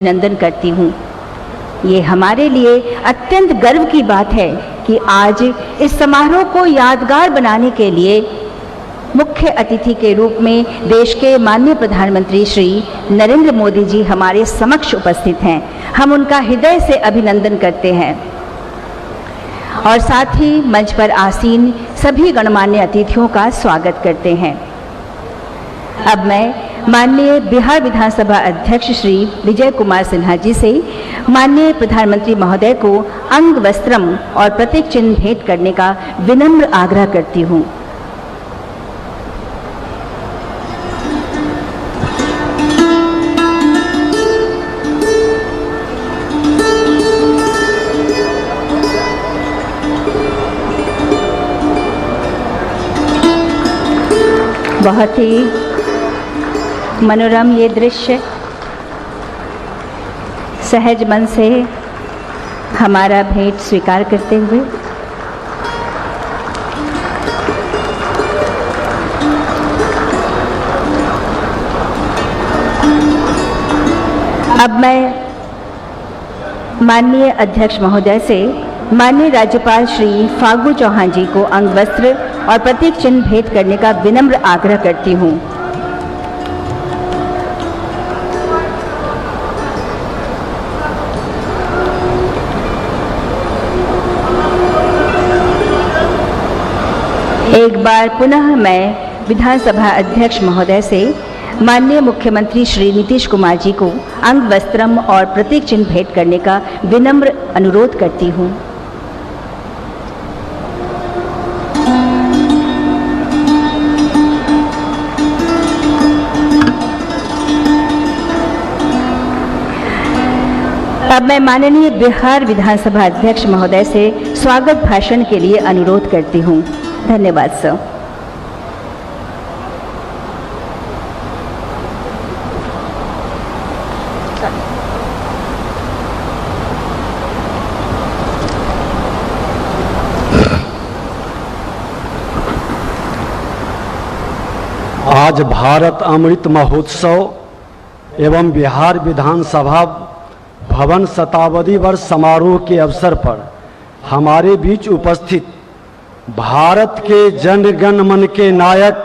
अभिनंदन करती हूँ। ये हमारे लिए अत्यंत गर्व की बात है कि आज इस समारोह को यादगार बनाने के लिए मुख्य अतिथि के रूप में देश के माननीय प्रधानमंत्री श्री नरेंद्र मोदी जी हमारे समक्ष उपस्थित हैं। हम उनका हृदय से अभिनंदन करते हैं और साथ ही मंच पर आसीन सभी गणमान्य अतिथियों का स्वागत करते हैं। अब मैं माननीय बिहार विधानसभा अध्यक्ष श्री विजय कुमार सिन्हा जी से माननीय प्रधानमंत्री महोदय को अंग वस्त्रम और प्रतीक चिन्ह भेंट करने का विनम्र आग्रह करती हूँ। बहुत ही मनोरम ये दृश्य, सहज मन से हमारा भेंट स्वीकार करते हुए अब मैं माननीय अध्यक्ष महोदय से माननीय राज्यपाल श्री फागू चौहान जी को अंग वस्त्र और प्रतीक चिन्ह भेंट करने का विनम्र आग्रह करती हूँ। एक बार पुनः मैं विधानसभा अध्यक्ष महोदय से माननीय मुख्यमंत्री श्री नीतीश कुमार जी को अंग वस्त्रम और प्रतीक चिन्ह भेंट करने का विनम्र अनुरोध करती हूँ। अब मैं माननीय बिहार विधानसभा अध्यक्ष महोदय से स्वागत भाषण के लिए अनुरोध करती हूँ। धन्यवाद सर। आज भारत अमृत महोत्सव एवं बिहार विधानसभा भवन शताब्दी वर्ष समारोह के अवसर पर हमारे बीच उपस्थित भारत के जनगण मन के नायक,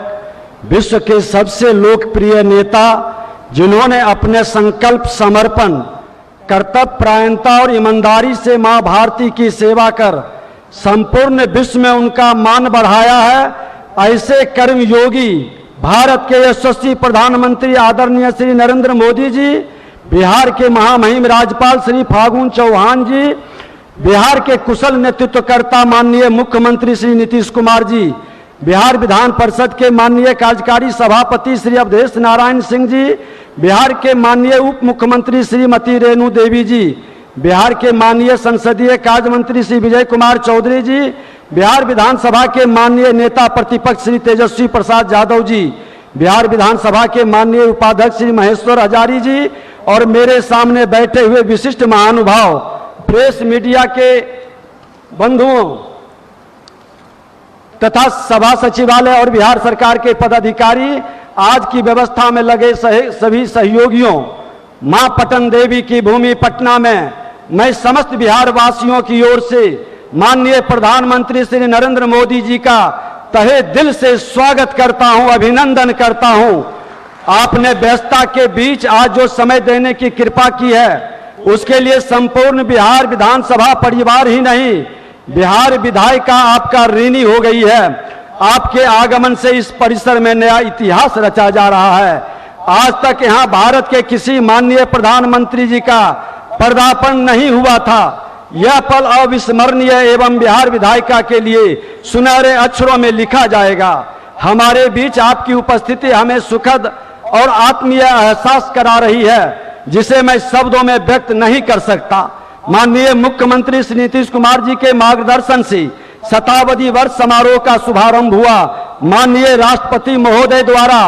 विश्व के सबसे लोकप्रिय नेता, जिन्होंने अपने संकल्प, समर्पण, कर्तव्य परायणता और ईमानदारी से मां भारती की सेवा कर संपूर्ण विश्व में उनका मान बढ़ाया है, ऐसे कर्मयोगी भारत के यशस्वी प्रधानमंत्री आदरणीय श्री नरेंद्र मोदी जी, बिहार के महामहिम राज्यपाल श्री फागू चौहान जी, बिहार के कुशल नेतृत्वकर्ता माननीय मुख्यमंत्री श्री नीतीश कुमार जी, बिहार विधान परिषद के माननीय कार्यकारी सभापति श्री अवधेश नारायण सिंह जी, बिहार के माननीय उप मुख्यमंत्री श्रीमती रेणु देवी जी, बिहार के माननीय संसदीय कार्य मंत्री श्री विजय कुमार चौधरी जी, बिहार विधानसभा के माननीय नेता प्रतिपक्ष श्री तेजस्वी प्रसाद यादव जी, बिहार विधानसभा के माननीय उपाध्यक्ष श्री महेश्वर हजारी जी और मेरे सामने बैठे हुए विशिष्ट महानुभाव, प्रेस मीडिया के बंधुओं तथा सभा सचिवालय और बिहार सरकार के पदाधिकारी, आज की व्यवस्था में लगे सभी सहयोगियों, मां पटन देवी की भूमि पटना में मैं समस्त बिहार वासियों की ओर से माननीय प्रधानमंत्री श्री नरेंद्र मोदी जी का तहे दिल से स्वागत करता हूं, अभिनंदन करता हूं। आपने व्यस्तता के बीच आज जो समय देने की कृपा की है, उसके लिए संपूर्ण बिहार विधानसभा परिवार ही नहीं, बिहार विधायिका आपका ऋणी हो गई है। आपके आगमन से इस परिसर में नया इतिहास रचा जा रहा है। आज तक यहां भारत के किसी माननीय प्रधानमंत्री जी का पदार्पण नहीं हुआ था। यह पल अविस्मरणीय एवं बिहार विधायिका के लिए सुनहरे अक्षरों में लिखा जाएगा। हमारे बीच आपकी उपस्थिति हमें सुखद और आत्मीय एहसास करा रही है, जिसे मैं शब्दों में व्यक्त नहीं कर सकता। माननीय मुख्यमंत्री श्री नीतीश कुमार जी के मार्गदर्शन से शताब्दी वर्ष समारोह का शुभारंभ हुआ। माननीय राष्ट्रपति महोदय द्वारा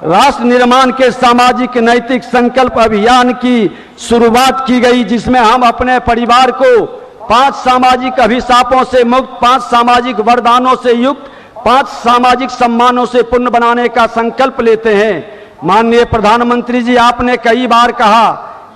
राष्ट्र निर्माण के सामाजिक नैतिक संकल्प अभियान की शुरुआत की गई, जिसमें हम अपने परिवार को 5 सामाजिक अभिशापों से मुक्त, 5 सामाजिक वरदानों से युक्त, 5 सामाजिक सम्मानों से पूर्ण बनाने का संकल्प लेते हैं। माननीय प्रधानमंत्री जी, आपने कई बार कहा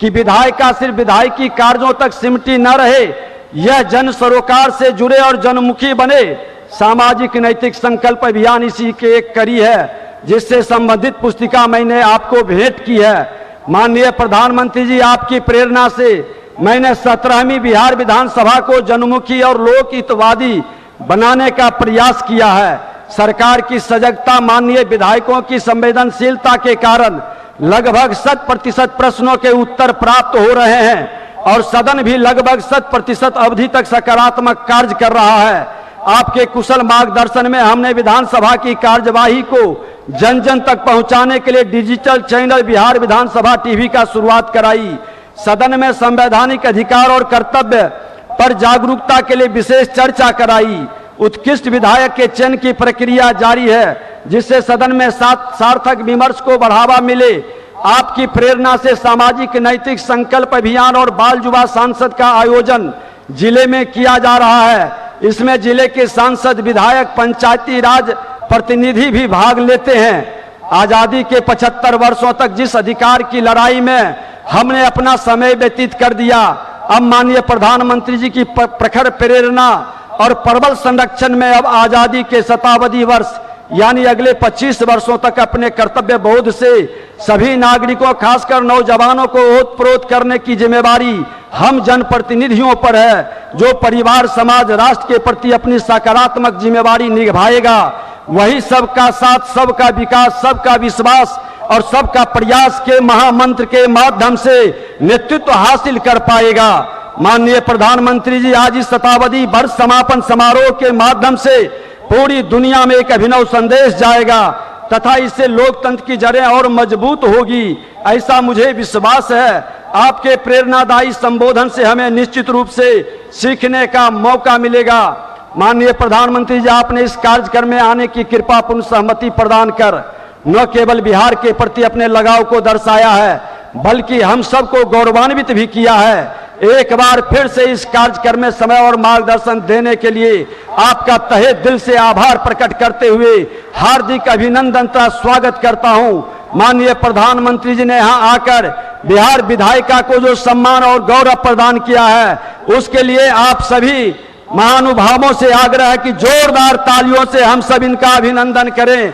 कि विधायिका सिर्फ विधायकी कार्यों तक सिमटी न रहे, यह जन सरोकार से जुड़े और जनमुखी बने। सामाजिक नैतिक संकल्प अभियान इसी के एक कड़ी है, जिससे संबंधित पुस्तिका मैंने आपको भेंट की है। माननीय प्रधानमंत्री जी, आपकी प्रेरणा से मैंने 17वीं बिहार विधानसभा को जनमुखी और लोकहितवादी बनाने का प्रयास किया है। सरकार की सजगता, माननीय विधायकों की संवेदनशीलता के कारण लगभग 100% प्रश्नों के उत्तर प्राप्त हो रहे हैं और सदन भी लगभग 100% अवधि तक सकारात्मक कार्य कर रहा है। आपके कुशल मार्गदर्शन में हमने विधानसभा की कार्यवाही को जन जन तक पहुंचाने के लिए डिजिटल चैनल बिहार विधानसभा टीवी का शुरुआत कराई। सदन में संवैधानिक अधिकार और कर्तव्य पर जागरूकता के लिए विशेष चर्चा कराई। उत्कृष्ट विधायक के चयन की प्रक्रिया जारी है, जिससे सदन में सार्थक विमर्श को बढ़ावा मिले। आपकी प्रेरणा से सामाजिक नैतिक संकल्प अभियान और बाल युवा सांसद का आयोजन जिले में किया जा रहा है। इसमें जिले के सांसद, विधायक, पंचायती राज प्रतिनिधि भी भाग लेते हैं। आजादी के 75 वर्षों तक जिस अधिकार की लड़ाई में हमने अपना समय व्यतीत कर दिया, अब माननीय प्रधानमंत्री जी की प्रखर प्रेरणा और प्रबल संरक्षण में अब आजादी के शताब्दी वर्ष यानी अगले 25 वर्षों तक अपने कर्तव्य बोध से सभी नागरिकों, खासकर नौजवानों को ओतप्रोत करने की जिम्मेवारी हम जनप्रतिनिधियों पर है। जो परिवार, समाज, राष्ट्र के प्रति अपनी सकारात्मक जिम्मेवारी निभाएगा, वही सबका साथ, सबका विकास, सबका विश्वास और सबका प्रयास के महामंत्र के माध्यम से नेतृत्व हासिल कर पाएगा। माननीय प्रधानमंत्री जी, आज इस शताब्दी वर्ष समापन समारोह के माध्यम से पूरी दुनिया में एक अभिनव संदेश जाएगा तथा इससे लोकतंत्र की जड़ें और मजबूत होगी, ऐसा मुझे विश्वास है। आपके प्रेरणादायी संबोधन से हमें निश्चित रूप से सीखने का मौका मिलेगा। माननीय प्रधानमंत्री जी, आपने इस कार्यक्रम में आने की कृपापूर्ण सहमति प्रदान कर न केवल बिहार के प्रति अपने लगाव को दर्शाया है, बल्कि हम सबको गौरवान्वित भी किया है। एक बार फिर से इस कार्यक्रम में समय और मार्गदर्शन देने के लिए आपका तहे दिल से आभार प्रकट करते हुए हार्दिक अभिनंदन तथा स्वागत करता हूं। माननीय प्रधानमंत्री जी ने यहां आकर बिहार विधायिका को जो सम्मान और गौरव प्रदान किया है, उसके लिए आप सभी महानुभावों से आग्रह है कि जोरदार तालियों से हम सब इनका अभिनंदन करें।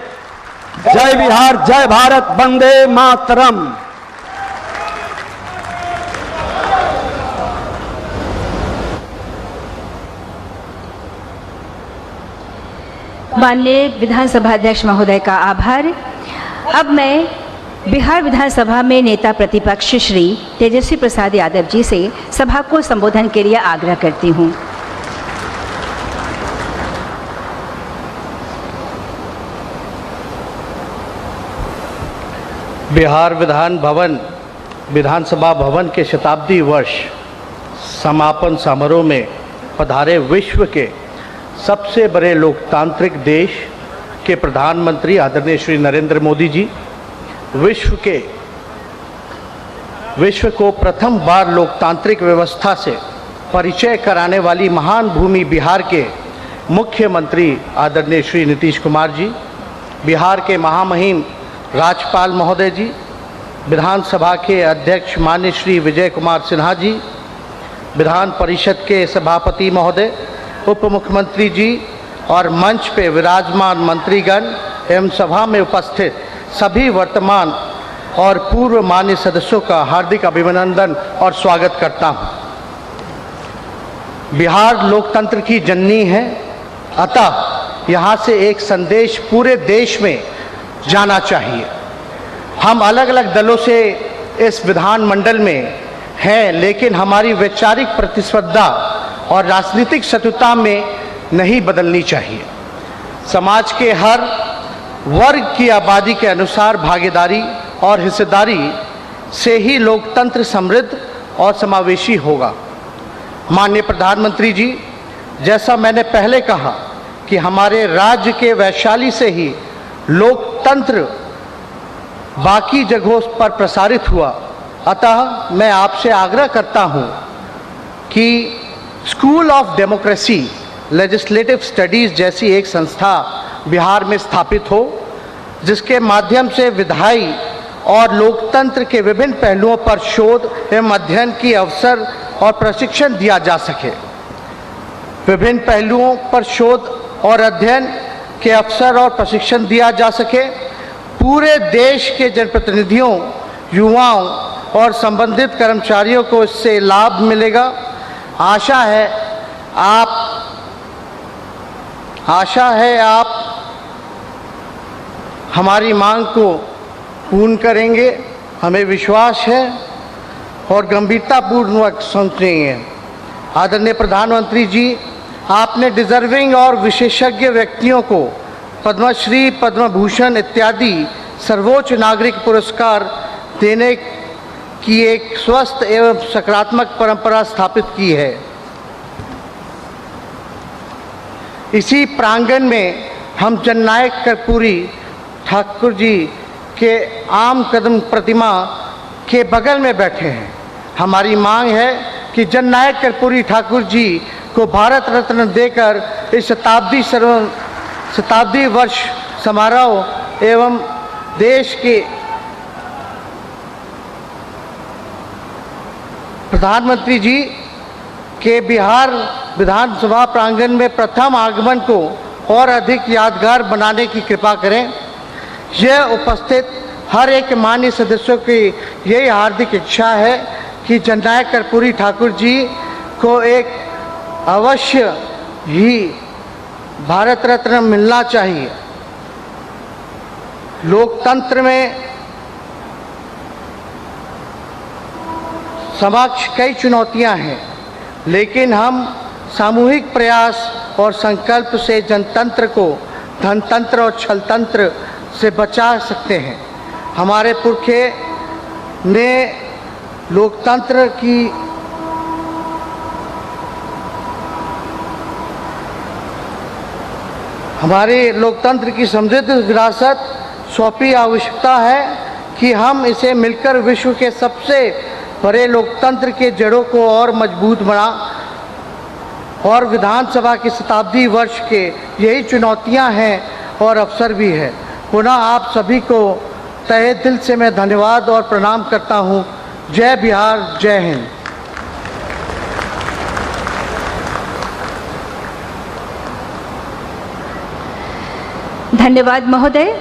जय बिहार, जय भारत, वंदे मातरम। माननीय विधानसभा अध्यक्ष महोदय का आभार। अब मैं बिहार विधानसभा में नेता प्रतिपक्ष श्री तेजस्वी प्रसाद यादव जी से सभा को संबोधन के लिए आग्रह करती हूं। बिहार विधानसभा भवन के शताब्दी वर्ष समापन समारोह में पधारे विश्व के सबसे बड़े लोकतांत्रिक देश के प्रधानमंत्री आदरणीय श्री नरेंद्र मोदी जी, विश्व को प्रथम बार लोकतांत्रिक व्यवस्था से परिचय कराने वाली महान भूमि बिहार के मुख्यमंत्री आदरणीय श्री नीतीश कुमार जी, बिहार के महामहिम राज्यपाल महोदय जी, विधानसभा के अध्यक्ष माननीय श्री विजय कुमार सिन्हा जी, विधान परिषद के सभापति महोदय, उप मुख्यमंत्री जी और मंच पे विराजमान मंत्रीगण एवं सभा में उपस्थित सभी वर्तमान और पूर्व मान्य सदस्यों का हार्दिक अभिनंदन और स्वागत करता हूं। बिहार लोकतंत्र की जननी है, अतः यहाँ से एक संदेश पूरे देश में जाना चाहिए। हम अलग अलग दलों से इस विधानमंडल में हैं, लेकिन हमारी वैचारिक प्रतिस्पर्धा और राजनीतिक शत्रुता में नहीं बदलनी चाहिए। समाज के हर वर्ग की आबादी के अनुसार भागीदारी और हिस्सेदारी से ही लोकतंत्र समृद्ध और समावेशी होगा। माननीय प्रधानमंत्री जी, जैसा मैंने पहले कहा कि हमारे राज्य के वैशाली से ही लोकतंत्र बाकी जगहों पर प्रसारित हुआ, अतः मैं आपसे आग्रह करता हूं कि school of democracy legislative studies जैसी एक संस्था बिहार में स्थापित हो, जिसके माध्यम से विधायी और लोकतंत्र के विभिन्न पहलुओं पर शोध एवं अध्ययन की अवसर और प्रशिक्षण दिया जा सके। विभिन्न पहलुओं पर शोध और अध्ययन के अवसर और प्रशिक्षण दिया जा सके। पूरे देश के जनप्रतिनिधियों, युवाओं और संबंधित कर्मचारियों को इससे लाभ मिलेगा। आशा है आप हमारी मांग को पूर्ण करेंगे, हमें विश्वास है और गंभीरतापूर्वक समझेंगे। आदरणीय प्रधानमंत्री जी, आपने डिजर्विंग और विशेषज्ञ व्यक्तियों को पद्मश्री, पद्म भूषण इत्यादि सर्वोच्च नागरिक पुरस्कार देने की एक स्वस्थ एवं सकारात्मक परंपरा स्थापित की है। इसी प्रांगण में हम जननायक कर्पूरी ठाकुर जी के आम कदम प्रतिमा के बगल में बैठे हैं। हमारी मांग है कि जननायक कर्पूरी ठाकुर जी को भारत रत्न देकर इस शताब्दी वर्ष समारोह एवं देश के प्रधानमंत्री जी के बिहार विधानसभा प्रांगण में प्रथम आगमन को और अधिक यादगार बनाने की कृपा करें। यह उपस्थित हर एक माननीय सदस्यों की यही हार्दिक इच्छा है कि जननायक कर्पूरी ठाकुर जी को एक अवश्य ही भारत रत्न मिलना चाहिए। लोकतंत्र में समक्ष कई चुनौतियां हैं, लेकिन हम सामूहिक प्रयास और संकल्प से जनतंत्र को धनतंत्र और छलतंत्र से बचा सकते हैं। हमारे पुरखे ने लोकतंत्र की समृद्ध विरासत सौंपी। आवश्यकता है कि हम इसे मिलकर विश्व के सबसे बड़े लोकतंत्र के जड़ों को और मजबूत बना। और विधानसभा की शताब्दी वर्ष के यही चुनौतियां हैं और अवसर भी है। पुनः आप सभी को तहे दिल से मैं धन्यवाद और प्रणाम करता हूं। जय बिहार, जय हिंद। धन्यवाद महोदय।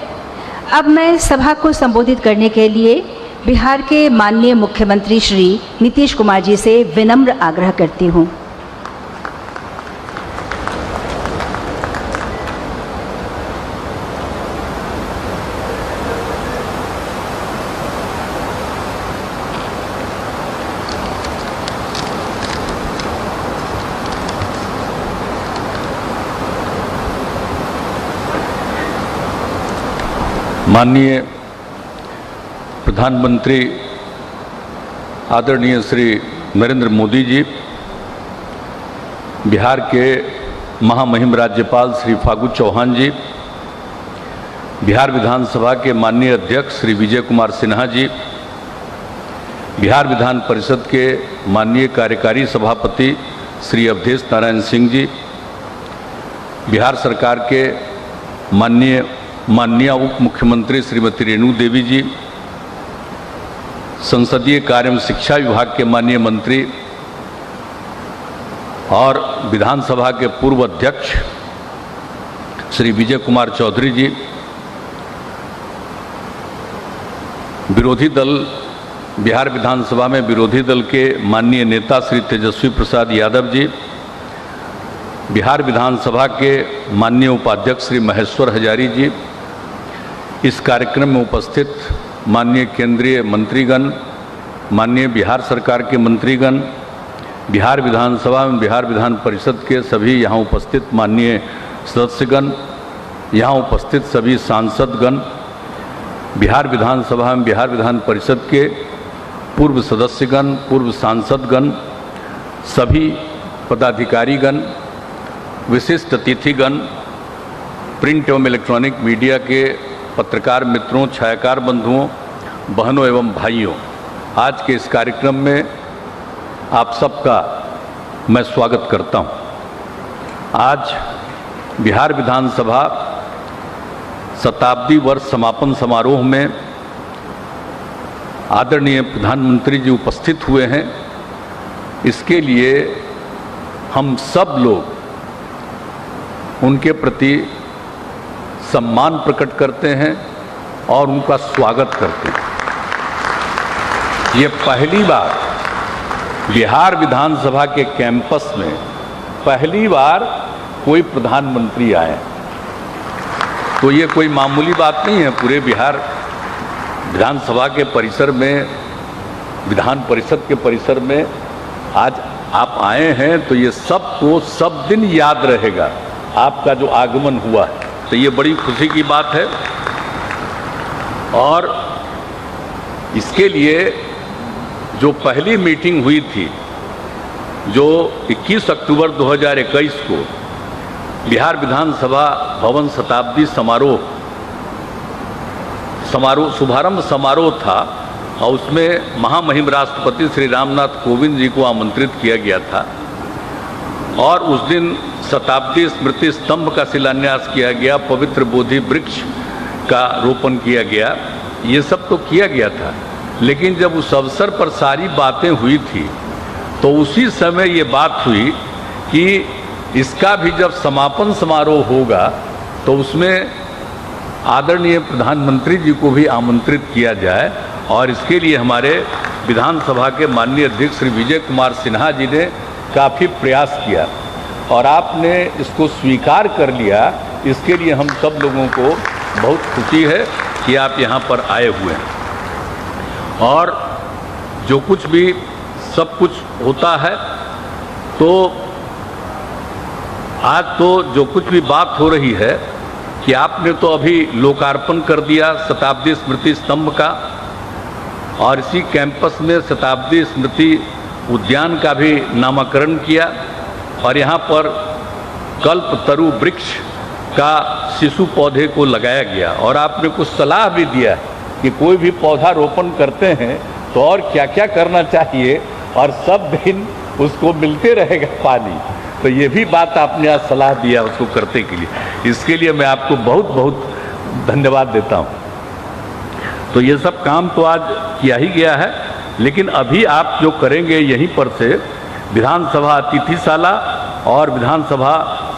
अब मैं सभा को संबोधित करने के लिए बिहार के माननीय मुख्यमंत्री श्री नीतीश कुमार जी से विनम्र आग्रह करती हूं। माननीय प्रधानमंत्री आदरणीय श्री नरेंद्र मोदी जी, बिहार के महामहिम राज्यपाल श्री फागू चौहान जी, बिहार विधानसभा के माननीय अध्यक्ष श्री विजय कुमार सिन्हा जी, बिहार विधान परिषद के माननीय कार्यकारी सभापति श्री अवधेश नारायण सिंह जी, बिहार सरकार के माननीय उप मुख्यमंत्री श्रीमती रेणु देवी जी, संसदीय कार्य एवं शिक्षा विभाग के माननीय मंत्री और विधानसभा के पूर्व अध्यक्ष श्री विजय कुमार चौधरी जी, विरोधी दल बिहार विधानसभा में विरोधी दल के माननीय नेता श्री तेजस्वी प्रसाद यादव जी, बिहार विधानसभा के माननीय उपाध्यक्ष श्री महेश्वर हजारी जी, इस कार्यक्रम में उपस्थित माननीय केंद्रीय मंत्रीगण, माननीय बिहार सरकार के मंत्रीगण, बिहार विधानसभा एवं बिहार विधान परिषद के सभी यहाँ उपस्थित माननीय सदस्यगण, यहाँ उपस्थित सभी सांसदगण, बिहार विधानसभा एवं बिहार विधान परिषद के पूर्व सदस्यगण, पूर्व सांसदगण, सभी पदाधिकारीगण, विशिष्ट अतिथिगण, प्रिंट एवं इलेक्ट्रॉनिक मीडिया के पत्रकार मित्रों, छायाकार बंधुओं, बहनों एवं भाइयों, आज के इस कार्यक्रम में आप सबका मैं स्वागत करता हूं। आज बिहार विधानसभा शताब्दी वर्ष समापन समारोह में आदरणीय प्रधानमंत्री जी उपस्थित हुए हैं, इसके लिए हम सब लोग उनके प्रति सम्मान प्रकट करते हैं और उनका स्वागत करते हैं। ये पहली बार बिहार विधानसभा के कैंपस में पहली बार कोई प्रधानमंत्री आए, तो ये कोई मामूली बात नहीं है। पूरे बिहार विधानसभा के परिसर में, विधान परिषद के परिसर में आज आप आए हैं, तो ये सबको सब दिन याद रहेगा आपका जो आगमन हुआ है, तो ये बड़ी खुशी की बात है। और इसके लिए जो पहली मीटिंग हुई थी, जो 21 अक्टूबर 2021 को बिहार विधानसभा भवन शताब्दी शुभारंभ समारोह था, और उसमें महामहिम राष्ट्रपति श्री रामनाथ कोविंद जी को आमंत्रित किया गया था, और उस दिन शताब्दी स्मृति स्तंभ का शिलान्यास किया गया, पवित्र बोधि वृक्ष का रोपण किया गया, ये सब तो किया गया था। लेकिन जब उस अवसर पर सारी बातें हुई थी, तो उसी समय ये बात हुई कि इसका भी जब समापन समारोह होगा तो उसमें आदरणीय प्रधानमंत्री जी को भी आमंत्रित किया जाए, और इसके लिए हमारे विधानसभा के माननीय अध्यक्ष श्री विजय कुमार सिन्हा जी ने काफ़ी प्रयास किया, और आपने इसको स्वीकार कर लिया। इसके लिए हम सब लोगों को बहुत खुशी है कि आप यहाँ पर आए हुए हैं। और जो कुछ भी सब कुछ होता है, तो आज तो जो कुछ भी बात हो रही है कि आपने तो अभी लोकार्पण कर दिया शताब्दी स्मृति स्तंभ का, और इसी कैंपस में शताब्दी स्मृति उद्यान का भी नामकरण किया, और यहाँ पर कल्पतरु वृक्ष का शिशु पौधे को लगाया गया, और आपने कुछ सलाह भी दिया कि कोई भी पौधा रोपण करते हैं तो और क्या क्या करना चाहिए, और सब दिन उसको मिलते रहेगा पानी। तो ये भी बात आपने आज सलाह दिया उसको करने के लिए, इसके लिए मैं आपको बहुत बहुत धन्यवाद देता हूँ। तो ये सब काम तो आज किया ही गया है, लेकिन अभी आप जो करेंगे यहीं पर से विधानसभा अतिथिशाला और विधानसभा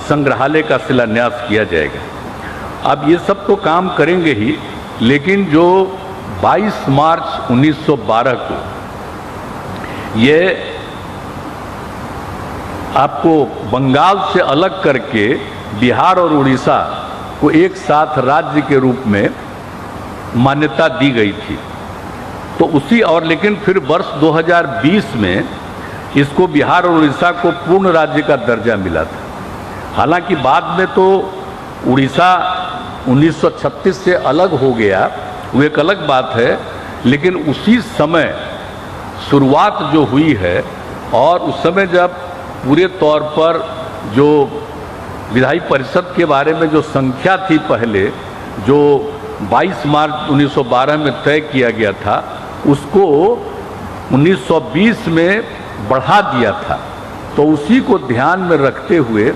संग्रहालय का शिलान्यास किया जाएगा। अब ये सब तो काम करेंगे ही, लेकिन जो 22 मार्च 1912 को ये आपको बंगाल से अलग करके बिहार और उड़ीसा को एक साथ राज्य के रूप में मान्यता दी गई थी, तो उसी और लेकिन फिर वर्ष 2020 में इसको बिहार और उड़ीसा को पूर्ण राज्य का दर्जा मिला था। हालांकि बाद में तो उड़ीसा 1936 से अलग हो गया, वो एक अलग बात है, लेकिन उसी समय शुरुआत जो हुई है, और उस समय जब पूरे तौर पर जो विधायी परिषद के बारे में जो संख्या थी पहले, जो 22 मार्च 1912 में तय किया गया था, उसको 1920 में बढ़ा दिया था। तो उसी को ध्यान में रखते हुए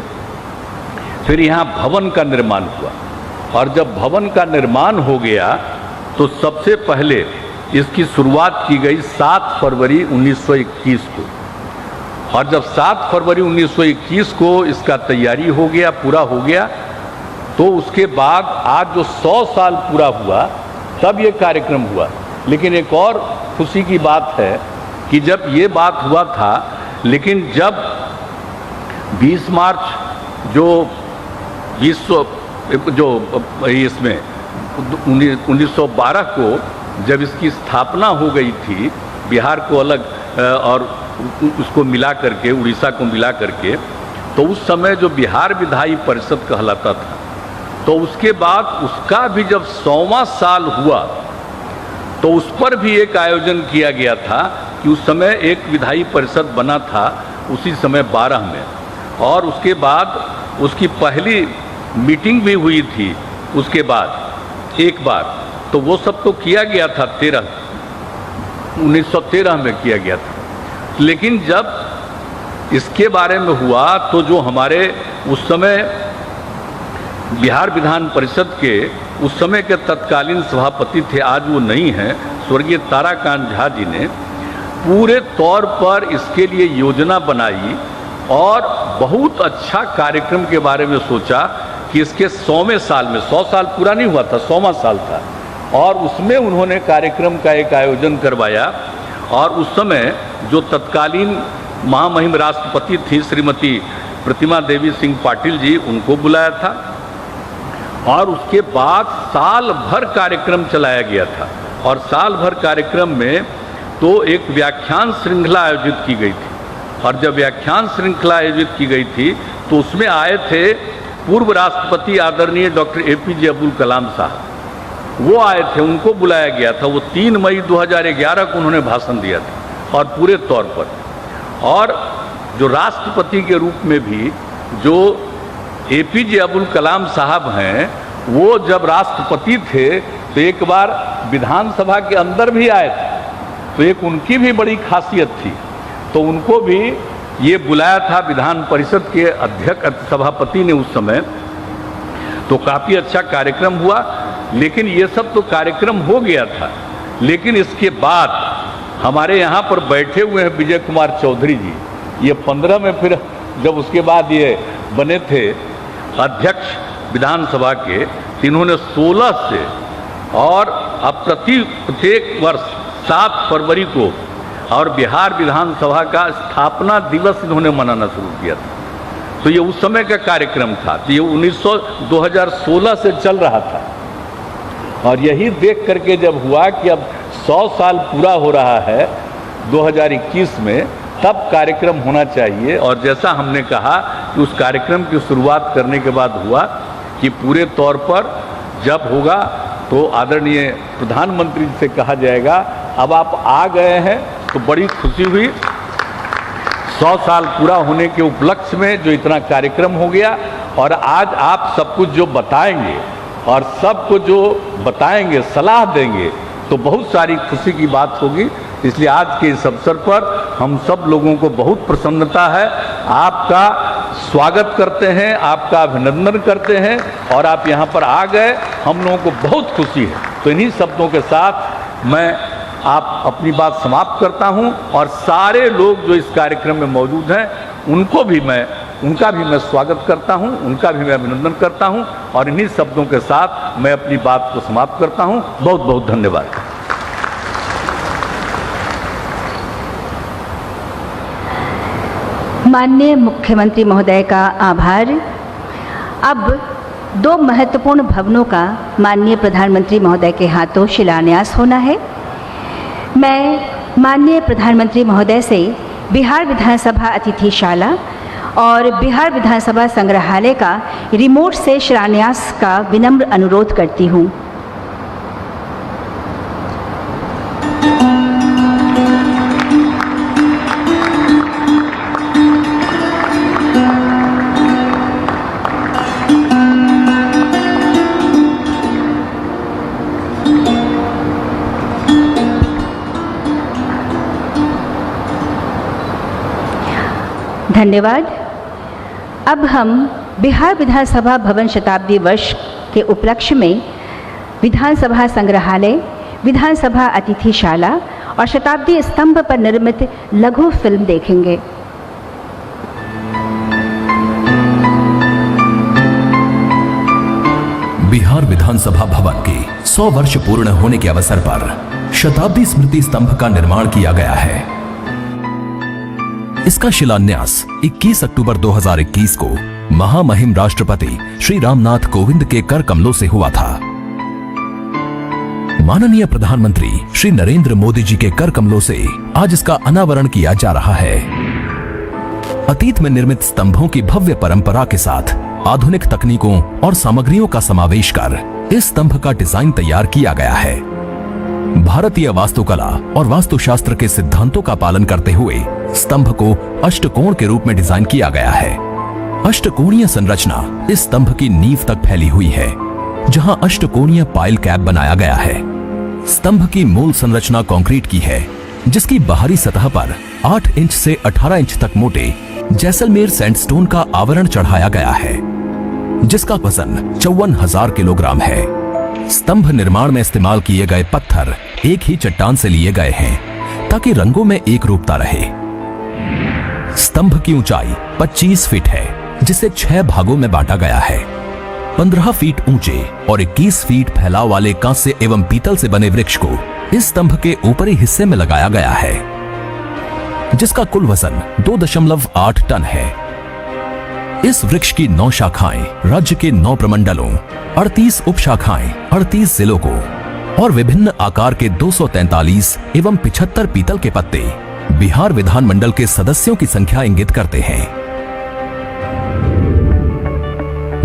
फिर यहाँ भवन का निर्माण हुआ, और जब भवन का निर्माण हो गया तो सबसे पहले इसकी शुरुआत की गई 7 फरवरी 1921 को, और जब 7 फरवरी 1921 को इसका तैयारी हो गया, पूरा हो गया, तो उसके बाद आज जो 100 साल पूरा हुआ तब ये कार्यक्रम हुआ। लेकिन एक और खुशी की बात है कि जब ये बात हुआ था, लेकिन जब 20 मार्च जो इसमें 1912 को जब इसकी स्थापना हो गई थी, बिहार को अलग और उसको मिला करके, उड़ीसा को मिला करके, तो उस समय जो बिहार विधायी परिषद कहलाता था, तो उसके बाद उसका भी जब 100वां साल हुआ तो उस पर भी एक आयोजन किया गया था कि उस समय एक विधायी परिषद बना था उसी समय 12 में, और उसके बाद उसकी पहली मीटिंग भी हुई थी उसके बाद एक बार, तो वो सब तो किया गया था 1913 में किया गया था। लेकिन जब इसके बारे में हुआ तो जो हमारे उस समय बिहार विधान परिषद के उस समय के तत्कालीन सभापति थे, आज वो नहीं हैं, स्वर्गीय ताराकांत झा जी ने पूरे तौर पर इसके लिए योजना बनाई और बहुत अच्छा कार्यक्रम के बारे में सोचा कि इसके 100वें साल में, 100 साल पूरा नहीं हुआ था, 100वां साल था, और उसमें उन्होंने कार्यक्रम का एक आयोजन करवाया। और उस समय जो तत्कालीन महामहिम राष्ट्रपति थी श्रीमती प्रतिमा देवी सिंह पाटिल जी, उनको बुलाया था और उसके बाद साल भर कार्यक्रम चलाया गया था। और साल भर कार्यक्रम में तो एक व्याख्यान श्रृंखला आयोजित की गई थी, और जब व्याख्यान श्रृंखला आयोजित की गई थी तो उसमें आए थे पूर्व राष्ट्रपति आदरणीय डॉक्टर APJ अब्दुल कलाम साहब, वो आए थे, उनको बुलाया गया था। वो 3 मई 2011 को उन्होंने भाषण दिया था और पूरे तौर पर। और जो राष्ट्रपति के रूप में भी जो APJ अब्दुल कलाम साहब हैं, वो जब राष्ट्रपति थे तो एक बार विधानसभा के अंदर भी आए थे, तो एक उनकी भी बड़ी खासियत थी, तो उनको भी ये बुलाया था विधान परिषद के अध्यक्ष सभापति ने उस समय। तो काफ़ी अच्छा कार्यक्रम हुआ। लेकिन ये सब तो कार्यक्रम हो गया था, लेकिन इसके बाद हमारे यहाँ पर बैठे हुए हैं विजय कुमार चौधरी जी, ये 15 में फिर जब उसके बाद ये बने थे अध्यक्ष विधानसभा के, इन्होंने 16 से और अब प्रत्येक वर्ष 7 फरवरी को और बिहार विधानसभा का स्थापना दिवस इन्होंने मनाना शुरू किया था। तो ये उस समय का कार्यक्रम था, तो ये 2016 से चल रहा था। और यही देख करके जब हुआ कि अब 100 साल पूरा हो रहा है 2021 में, तब कार्यक्रम होना चाहिए। और जैसा हमने कहा कि उस कार्यक्रम की शुरुआत करने के बाद हुआ कि पूरे तौर पर जब होगा तो आदरणीय प्रधानमंत्री से कहा जाएगा अब आप आ गए हैं, तो बड़ी खुशी हुई। 100 साल पूरा होने के उपलक्ष्य में जो इतना कार्यक्रम हो गया, और आज आप सब कुछ जो बताएंगे और सबको जो बताएंगे, सलाह देंगे, तो बहुत सारी खुशी की बात होगी। इसलिए आज के इस अवसर पर हम सब लोगों को बहुत प्रसन्नता है, आपका स्वागत करते हैं, आपका अभिनंदन करते हैं, और आप यहाँ पर आ गए, हम लोगों को बहुत खुशी है। तो इन्हीं शब्दों के साथ मैं आप अपनी बात समाप्त करता हूं, और सारे लोग जो इस कार्यक्रम में मौजूद हैं उनका भी मैं स्वागत करता हूं, उनका भी मैं अभिनंदन करता हूं, और इन्हीं शब्दों के साथ मैं अपनी बात को समाप्त करता हूं। बहुत बहुत धन्यवाद। माननीय मुख्यमंत्री महोदय का आभार। अब 2 महत्वपूर्ण भवनों का माननीय प्रधानमंत्री महोदय के हाथों शिलान्यास होना है। मैं माननीय प्रधानमंत्री महोदय से बिहार विधानसभा अतिथिशाला और बिहार विधानसभा संग्रहालय का रिमोट से शिलान्यास का विनम्र अनुरोध करती हूँ। धन्यवाद। अब हम बिहार विधानसभा भवन शताब्दी वर्ष के उपलक्ष्य में विधानसभा संग्रहालय, विधानसभा अतिथिशाला और शताब्दी स्तंभ पर निर्मित लघु फिल्म देखेंगे। बिहार विधानसभा भवन के 100 वर्ष पूर्ण होने के अवसर पर शताब्दी स्मृति स्तंभ का निर्माण किया गया है। इसका शिलान्यास 21 अक्टूबर 2021 को महामहिम राष्ट्रपति श्री रामनाथ कोविंद के कर कमलों से हुआ था। माननीय प्रधानमंत्री श्री नरेंद्र मोदी जी के कर कमलों से आज इसका अनावरण किया जा रहा है। अतीत में निर्मित स्तंभों की भव्य परंपरा के साथ आधुनिक तकनीकों और सामग्रियों का समावेश कर इस स्तंभ का डिजाइन तैयार किया गया है। भारतीय वास्तुकला और वास्तुशास्त्र के सिद्धांतों का पालन करते हुए स्तंभ को अष्टकोण के रूप में डिजाइन किया गया है। अष्टकोणीय संरचना इस स्तंभ की नींव तक फैली हुई है, जहां अष्टकोणीय पाइल कैप बनाया गया है। स्तंभ की मूल संरचना कंक्रीट की है, जिसकी बाहरी सतह पर 8 इंच से 18 इंच तक मोटे जैसलमेर सैंडस्टोन का आवरण चढ़ाया गया है, जिसका वजन 54,000 किलोग्राम है। स्तंभ निर्माण में इस्तेमाल किए गए पत्थर एक ही चट्टान से लिए गए हैं ताकि रंगों में एक रूपता रहे। स्तंभ की ऊंचाई 25 फीट है, जिसे 6 भागों में बांटा गया है। 15 फीट ऊंचे और 21 फीट फैलाव वाले कांस्य एवं पीतल से बने वृक्ष को इस स्तंभ के ऊपरी हिस्से में लगाया गया है, जिसका कुल वजन 2.8 टन है। इस वृक्ष की 9 शाखाएं राज्य के 9 प्रमंडलों, 38 उपशाखाएं 38 जिलों को और विभिन्न आकार के 243 एवं 75 पीतल के पत्ते बिहार विधानमंडल के सदस्यों की संख्या इंगित करते हैं।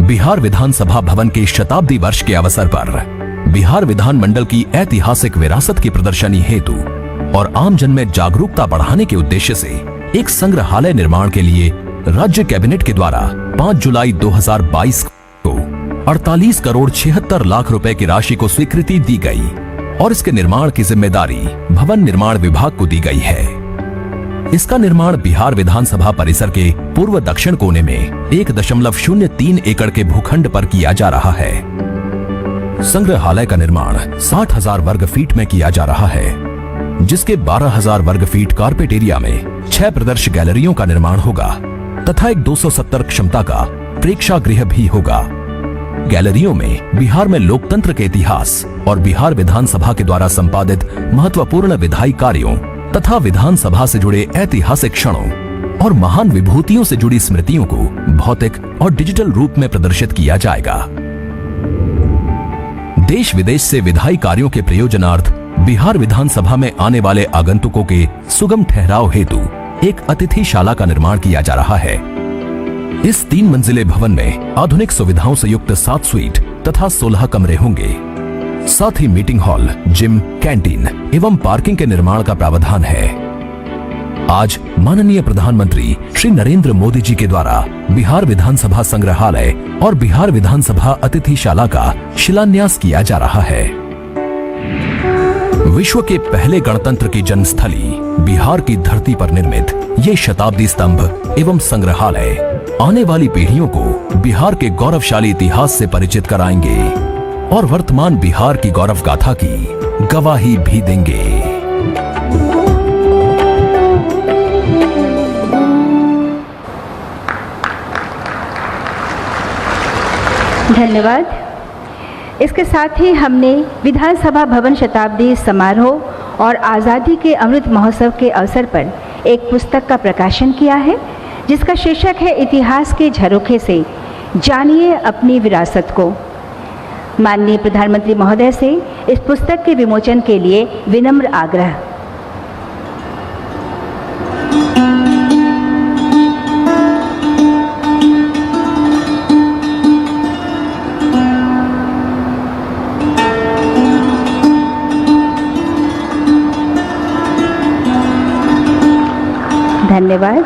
बिहार विधानसभा भवन के शताब्दी वर्ष के अवसर पर बिहार विधानमंडल की ऐतिहासिक विरासत की प्रदर्शनी हेतु और आमजन में जागरूकता बढ़ाने के उद्देश्य से एक संग्रहालय निर्माण के लिए राज्य कैबिनेट के द्वारा 5 जुलाई 2022 को 48 करोड़ 76 लाख रुपए की राशि को स्वीकृति दी गई और इसके निर्माण की जिम्मेदारी भवन निर्माण विभाग को दी गई है। इसका निर्माण बिहार विधानसभा परिसर के पूर्व दक्षिण कोने में 1.03 एकड़ के भूखंड पर किया जा रहा है। संग्रहालय का निर्माण 60,000 वर्ग फीट में किया जा रहा है, जिसके 12,000 वर्ग फीट कारपेट एरिया में 6 प्रदर्श गैलरियों का निर्माण होगा तथा एक 270 क्षमता का प्रेक्षागृह भी होगा। गैलरियों में बिहार में लोकतंत्र के इतिहास और बिहार विधानसभा के द्वारा संपादित महत्वपूर्ण विधायी कार्यों तथा विधानसभा से जुड़े ऐतिहासिक क्षणों और महान विभूतियों से जुड़ी स्मृतियों को भौतिक और डिजिटल रूप में प्रदर्शित किया जाएगा। देश विदेश से विधायी कार्यों के प्रयोजनार्थ बिहार विधानसभा में आने वाले आगंतुकों के सुगम ठहराव हेतु एक अतिथिशाला का निर्माण किया जा रहा है। इस 3 मंजिले भवन में आधुनिक सुविधाओं से युक्त 7 स्वीट तथा 16 कमरे होंगे। साथ ही मीटिंग हॉल, जिम, कैंटीन एवं पार्किंग के निर्माण का प्रावधान है। आज माननीय प्रधानमंत्री श्री नरेंद्र मोदी जी के द्वारा बिहार विधानसभा संग्रहालय और बिहार विधानसभा अतिथिशाला का शिलान्यास किया जा रहा है। विश्व के पहले गणतंत्र की जन्मस्थली बिहार की धरती पर निर्मित ये शताब्दी स्तंभ एवं संग्रहालय आने वाली पीढ़ियों को बिहार के गौरवशाली इतिहास से परिचित कराएंगे और वर्तमान बिहार की गौरव गाथा की गवाही भी देंगे। धन्यवाद। इसके साथ ही हमने विधानसभा भवन शताब्दी समारोह और आज़ादी के अमृत महोत्सव के अवसर पर एक पुस्तक का प्रकाशन किया है, जिसका शीर्षक है इतिहास के झरोखे से जानिए अपनी विरासत को। माननीय प्रधानमंत्री महोदय से इस पुस्तक के विमोचन के लिए विनम्र आग्रह। धन्यवाद।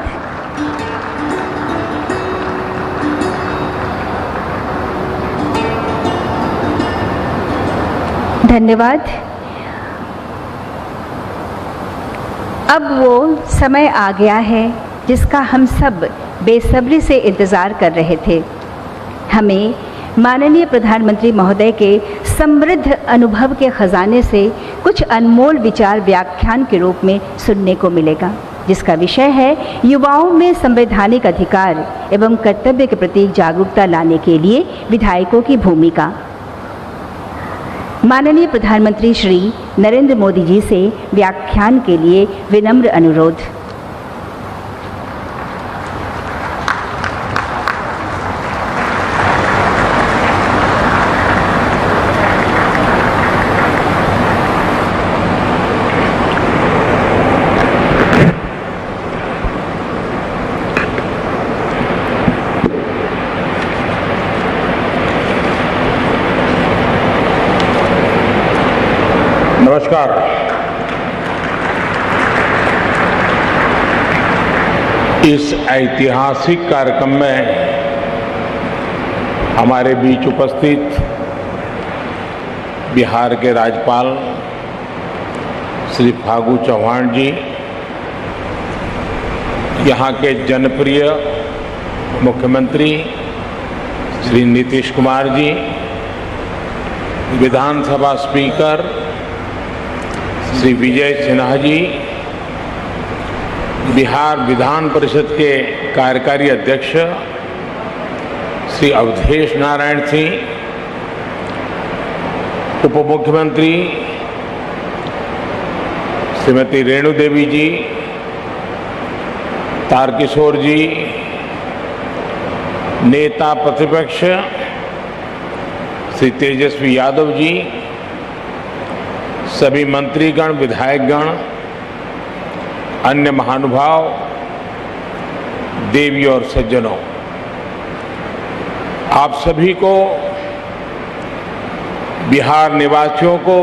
धन्यवाद। अब वो समय आ गया है जिसका हम सब बेसब्री से इंतज़ार कर रहे थे। हमें माननीय प्रधानमंत्री महोदय के समृद्ध अनुभव के खजाने से कुछ अनमोल विचार व्याख्यान के रूप में सुनने को मिलेगा, जिसका विषय है युवाओं में संवैधानिक अधिकार एवं कर्तव्य के प्रति जागरूकता लाने के लिए विधायकों की भूमिका। माननीय प्रधानमंत्री श्री नरेंद्र मोदी जी से व्याख्यान के लिए विनम्र अनुरोध। नमस्कार। इस ऐतिहासिक कार्यक्रम में हमारे बीच उपस्थित बिहार के राज्यपाल श्री फागू चौहान जी, यहाँ के जनप्रिय मुख्यमंत्री श्री नीतीश कुमार जी, विधानसभा स्पीकर श्री विजय सिन्हा जी, बिहार विधान परिषद के कार्यकारी अध्यक्ष श्री अवधेश नारायण सिंह, उप मुख्यमंत्री श्रीमती रेणु देवी जी, तारकिशोर जी, नेता प्रतिपक्ष श्री तेजस्वी यादव जी, सभी मंत्रीगण, विधायकगण, अन्य महानुभाव, देवी और सज्जनों, आप सभी को, बिहार निवासियों को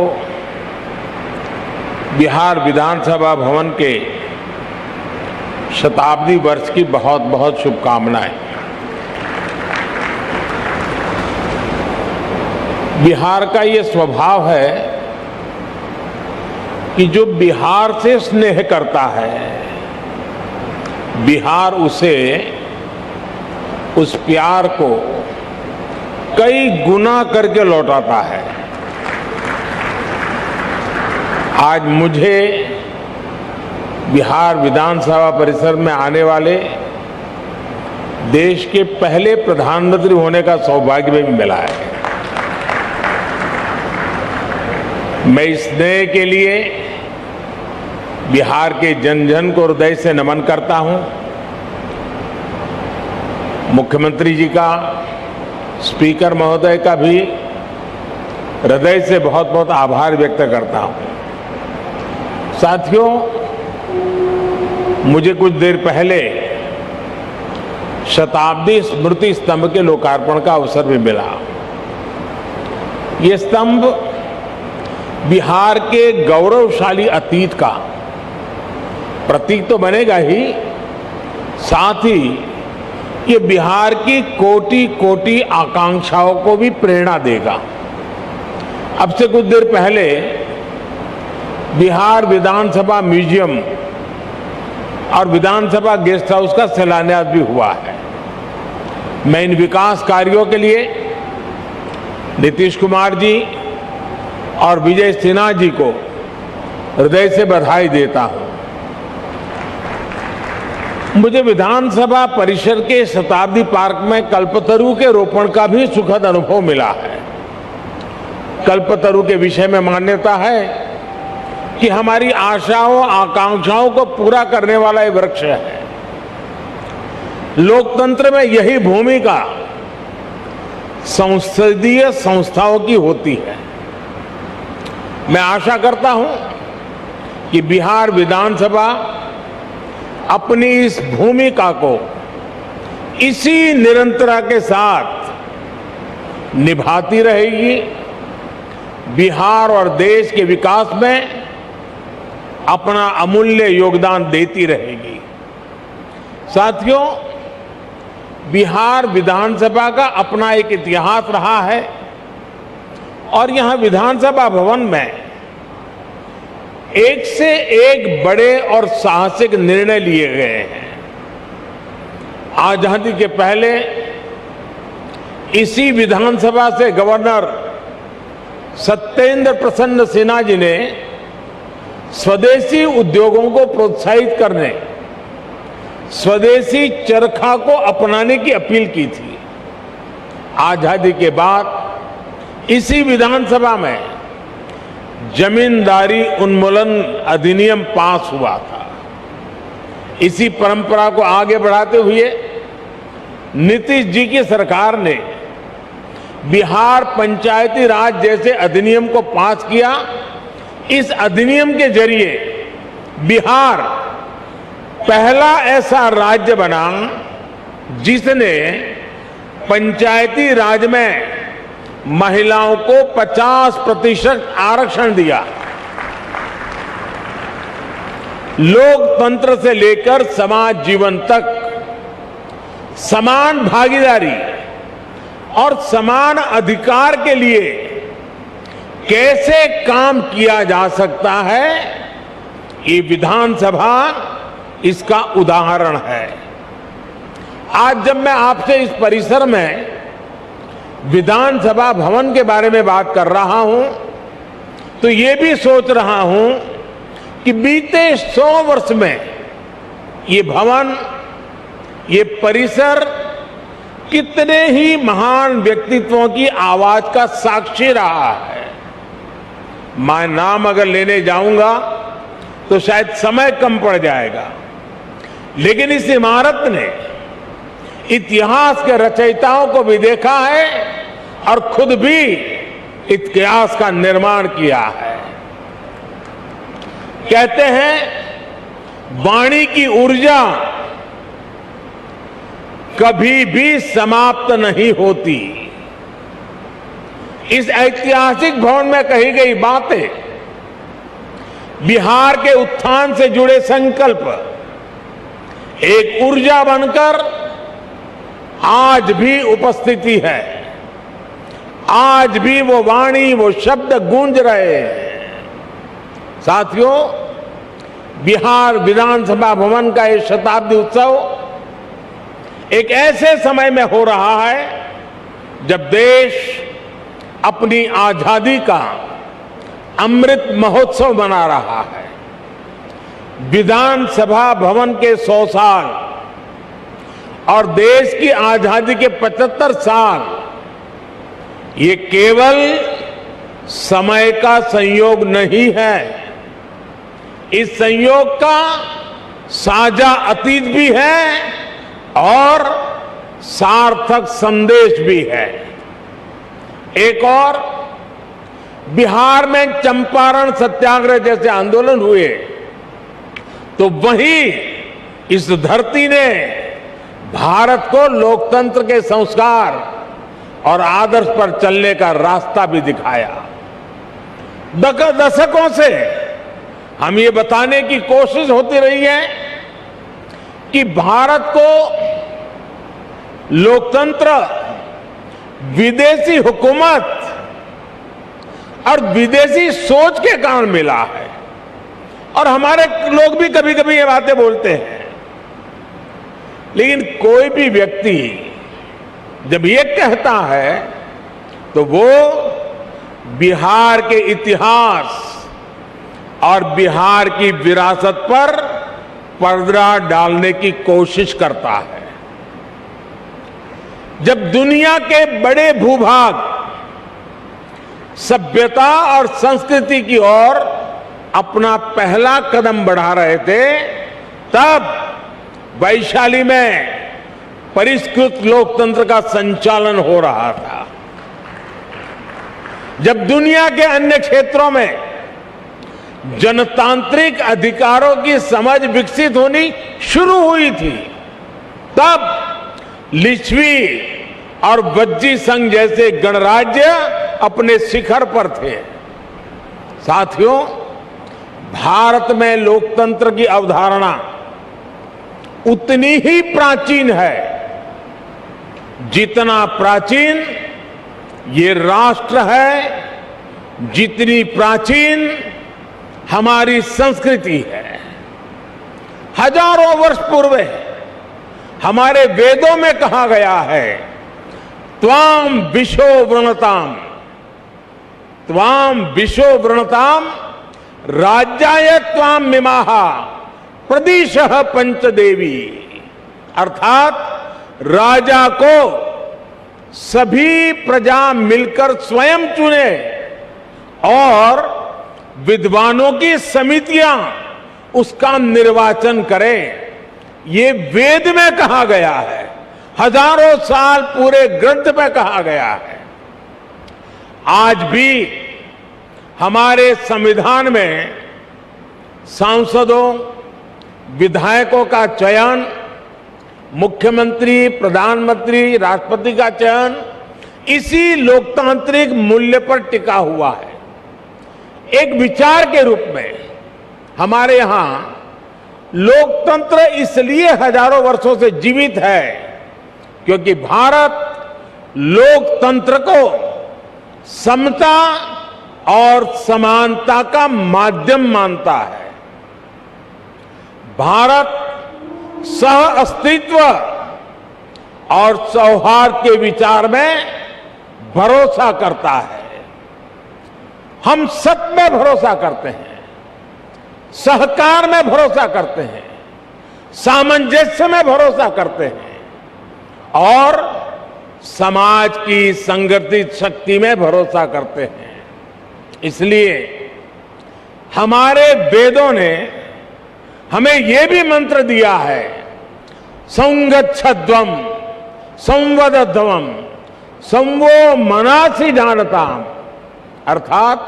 बिहार विधानसभा भवन के शताब्दी वर्ष की बहुत बहुत शुभकामनाएं। बिहार का ये स्वभाव है कि जो बिहार से स्नेह करता है, बिहार उसे, उस प्यार को कई गुना करके लौटाता है। आज मुझे बिहार विधानसभा परिसर में आने वाले देश के पहले प्रधानमंत्री होने का सौभाग्य भी मिला है। मैं इस स्नेह के लिए बिहार के जन जन को हृदय से नमन करता हूं। मुख्यमंत्री जी का, स्पीकर महोदय का भी हृदय से बहुत बहुत आभार व्यक्त करता हूं। साथियों, मुझे कुछ देर पहले शताब्दी स्मृति स्तंभ के लोकार्पण का अवसर भी मिला। ये स्तंभ बिहार के गौरवशाली अतीत का प्रतीक तो बनेगा ही, साथ ही ये बिहार की कोटि कोटि आकांक्षाओं को भी प्रेरणा देगा। अब से कुछ देर पहले बिहार विधानसभा म्यूजियम और विधानसभा गेस्ट हाउस का शिलान्यास भी हुआ है। मैं इन विकास कार्यों के लिए नीतीश कुमार जी और विजय सिन्हा जी को हृदय से बधाई देता हूं। मुझे विधानसभा परिसर के शताब्दी पार्क में कल्पतरु के रोपण का भी सुखद अनुभव मिला है। कल्पतरु के विषय में मान्यता है कि हमारी आशाओं, आकांक्षाओं को पूरा करने वाला ये वृक्ष है। लोकतंत्र में यही भूमिका संसदीय संस्थाओं की होती है। मैं आशा करता हूं कि बिहार विधानसभा अपनी इस भूमिका को इसी निरंतरता के साथ निभाती रहेगी, बिहार और देश के विकास में अपना अमूल्य योगदान देती रहेगी। साथियों, बिहार विधानसभा का अपना एक इतिहास रहा है और यहां विधानसभा भवन में एक से एक बड़े और साहसिक निर्णय लिए गए हैं। आजादी के पहले इसी विधानसभा से गवर्नर सत्येंद्र प्रसन्न सिन्हा जी ने स्वदेशी उद्योगों को प्रोत्साहित करने, स्वदेशी चरखा को अपनाने की अपील की थी। आजादी के बाद इसी विधानसभा में जमींदारी उन्मूलन अधिनियम पास हुआ था। इसी परंपरा को आगे बढ़ाते हुए नीतीश जी की सरकार ने बिहार पंचायती राज जैसे अधिनियम को पास किया। इस अधिनियम के जरिए बिहार पहला ऐसा राज्य बना जिसने पंचायती राज में महिलाओं को 50% आरक्षण दिया। लोकतंत्र से लेकर समाज जीवन तक समान भागीदारी और समान अधिकार के लिए कैसे काम किया जा सकता है, ये विधानसभा इसका उदाहरण है। आज जब मैं आपसे इस परिसर में विधानसभा भवन के बारे में बात कर रहा हूं तो ये भी सोच रहा हूं कि बीते 100 वर्ष में ये भवन, ये परिसर कितने ही महान व्यक्तित्वों की आवाज का साक्षी रहा है। मैं नाम अगर लेने जाऊंगा तो शायद समय कम पड़ जाएगा, लेकिन इस इमारत ने इतिहास के रचयिताओं को भी देखा है और खुद भी इतिहास का निर्माण किया है। कहते हैं वाणी की ऊर्जा कभी भी समाप्त नहीं होती। इस ऐतिहासिक भवन में कही गई बातें, बिहार के उत्थान से जुड़े संकल्प एक ऊर्जा बनकर आज भी उपस्थिति है। आज भी वो वाणी, वो शब्द गूंज रहे हैं। साथियों, बिहार विधानसभा भवन का ये शताब्दी उत्सव एक ऐसे समय में हो रहा है जब देश अपनी आजादी का अमृत महोत्सव मना रहा है। विधानसभा भवन के 100 साल और देश की आजादी के 75 साल ये केवल समय का संयोग नहीं है, इस संयोग का साझा अतीत भी है और सार्थक संदेश भी है। एक और, बिहार में चंपारण सत्याग्रह जैसे आंदोलन हुए तो वहीं इस धरती ने भारत को लोकतंत्र के संस्कार और आदर्श पर चलने का रास्ता भी दिखाया। दशकों से हम ये बताने की कोशिश होती रही है कि भारत को लोकतंत्र विदेशी हुकूमत और विदेशी सोच के कारण मिला है, और हमारे लोग भी कभी कभी ये बातें बोलते हैं। लेकिन कोई भी व्यक्ति जब ये कहता है तो वो बिहार के इतिहास और बिहार की विरासत पर पर्दा डालने की कोशिश करता है। जब दुनिया के बड़े भूभाग सभ्यता और संस्कृति की ओर अपना पहला कदम बढ़ा रहे थे, तब वैशाली में परिष्कृत लोकतंत्र का संचालन हो रहा था। जब दुनिया के अन्य क्षेत्रों में जनतांत्रिक अधिकारों की समझ विकसित होनी शुरू हुई थी, तब लिच्छवी और वज्जी संघ जैसे गणराज्य अपने शिखर पर थे। साथियों, भारत में लोकतंत्र की अवधारणा उतनी ही प्राचीन है जितना प्राचीन ये राष्ट्र है, जितनी प्राचीन हमारी संस्कृति है। हजारों वर्ष पूर्व हमारे वेदों में कहा गया है, त्वाम विशो वृणताम, त्वाम विशो वृणताम राज्याय त्वाम मिमाहा प्रदिशः पंचदेवी। अर्थात राजा को सभी प्रजा मिलकर स्वयं चुने और विद्वानों की समितियां उसका निर्वाचन करें। ये वेद में कहा गया है, हजारों साल पूरे ग्रंथ में कहा गया है। आज भी हमारे संविधान में सांसदों, विधायकों का चयन, मुख्यमंत्री, प्रधानमंत्री, राष्ट्रपति का चयन इसी लोकतांत्रिक मूल्य पर टिका हुआ है। एक विचार के रूप में हमारे यहां लोकतंत्र इसलिए हजारों वर्षों से जीवित है क्योंकि भारत लोकतंत्र को समता और समानता का माध्यम मानता है। भारत सह अस्तित्व और सौहार्द के विचार में भरोसा करता है। हम सत्य में भरोसा करते हैं, सहकार में भरोसा करते हैं, सामंजस्य में भरोसा करते हैं और समाज की संगठित शक्ति में भरोसा करते हैं। इसलिए हमारे वेदों ने हमें यह भी मंत्र दिया है, संगच्छध्वम संवदध्वम संवो मनासी जानताम, अर्थात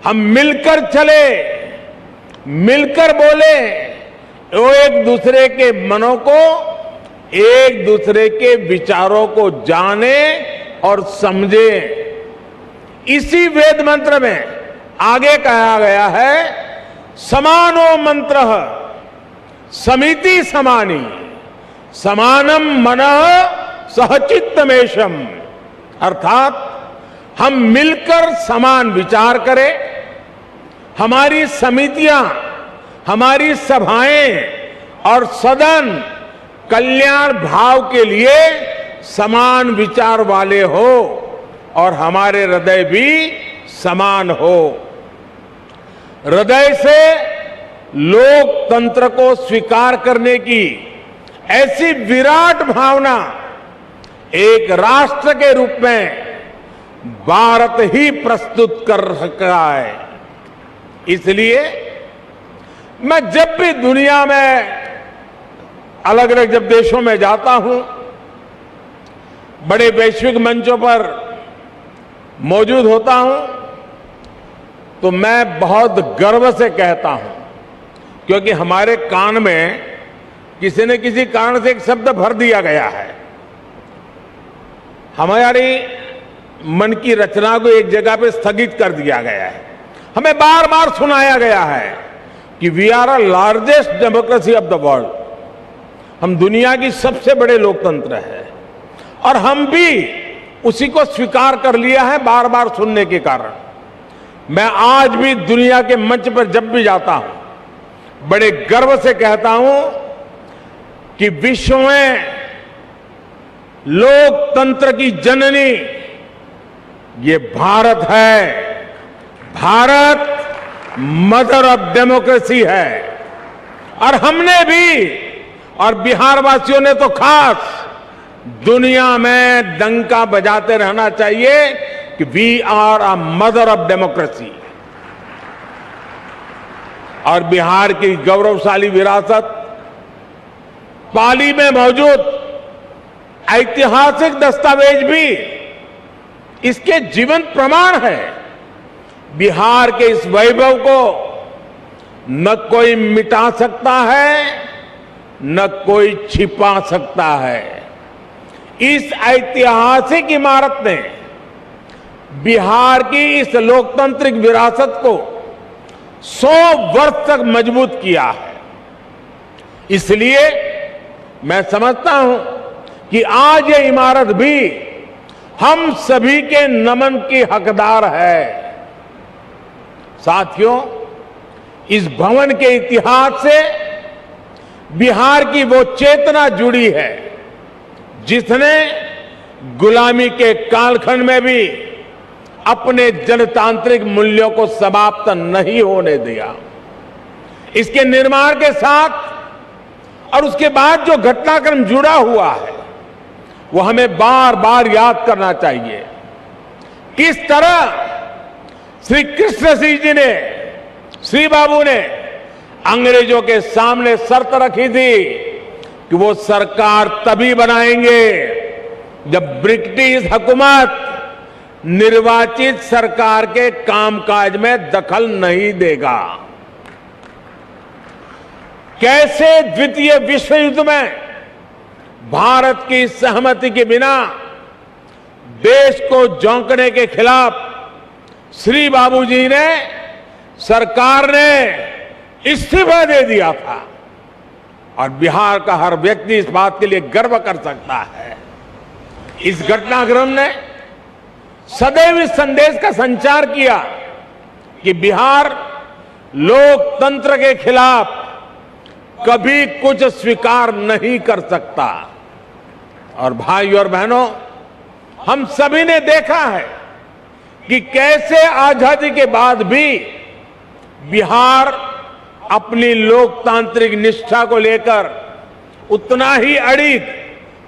हम मिलकर चले, मिलकर बोले, वो एक दूसरे के मनों को, एक दूसरे के विचारों को जाने और समझे। इसी वेद मंत्र में आगे कहा गया है, समानो मंत्रः समिति समानी समानम मनः सहचित्तमेशम, अर्थात हम मिलकर समान विचार करें, हमारी समितियां, हमारी सभाएं और सदन कल्याण भाव के लिए समान विचार वाले हो और हमारे हृदय भी समान हो। हृदय से लोकतंत्र को स्वीकार करने की ऐसी विराट भावना एक राष्ट्र के रूप में भारत ही प्रस्तुत कर रहा है। इसलिए मैं जब भी दुनिया में अलग अलग जब देशों में जाता हूं, बड़े वैश्विक मंचों पर मौजूद होता हूं, तो मैं बहुत गर्व से कहता हूं, क्योंकि हमारे कान में किसी न किसी कारण से एक शब्द भर दिया गया है। हमारी मन की रचना को एक जगह पे स्थगित कर दिया गया है। हमें बार बार सुनाया गया है कि we are a largest democracy of the world, हम दुनिया की सबसे बड़े लोकतंत्र है, और हम भी उसी को स्वीकार कर लिया है बार बार सुनने के कारण। मैं आज भी दुनिया के मंच पर जब भी जाता हूं, बड़े गर्व से कहता हूं कि विश्व में लोकतंत्र की जननी ये भारत है। भारत मदर ऑफ डेमोक्रेसी है। और हमने भी, और बिहार वासियों ने तो खास, दुनिया में डंका बजाते रहना चाहिए कि we are a mother of democracy. और बिहार की गौरवशाली विरासत, पाली में मौजूद ऐतिहासिक दस्तावेज भी इसके जीवंत प्रमाण है। बिहार के इस वैभव को न कोई मिटा सकता है, न कोई छिपा सकता है। इस ऐतिहासिक इमारत ने बिहार की इस लोकतांत्रिक विरासत को 100 वर्ष तक मजबूत किया है। इसलिए मैं समझता हूं कि आज ये इमारत भी हम सभी के नमन की हकदार है। साथियों, इस भवन के इतिहास से बिहार की वो चेतना जुड़ी है जिसने गुलामी के कालखंड में भी अपने जनतांत्रिक मूल्यों को समाप्त नहीं होने दिया। इसके निर्माण के साथ और उसके बाद जो घटनाक्रम जुड़ा हुआ है, वो हमें बार बार याद करना चाहिए। किस तरह श्री कृष्ण सिंह जी ने, श्री बाबू ने अंग्रेजों के सामने शर्त रखी थी कि वो सरकार तभी बनाएंगे जब ब्रिटिश हुकूमत निर्वाचित सरकार के कामकाज में दखल नहीं देगा। कैसे द्वितीय विश्व युद्ध में भारत की सहमति के बिना देश को झोंकने के खिलाफ श्री बाबूजी ने, सरकार ने इस्तीफा दे दिया था। और बिहार का हर व्यक्ति इस बात के लिए गर्व कर सकता है। इस घटनाक्रम ने सदैव इस संदेश का संचार किया कि बिहार लोकतंत्र के खिलाफ कभी कुछ स्वीकार नहीं कर सकता। और भाई और बहनों, हम सभी ने देखा है कि कैसे आजादी के बाद भी बिहार अपनी लोकतांत्रिक निष्ठा को लेकर उतना ही अडिग,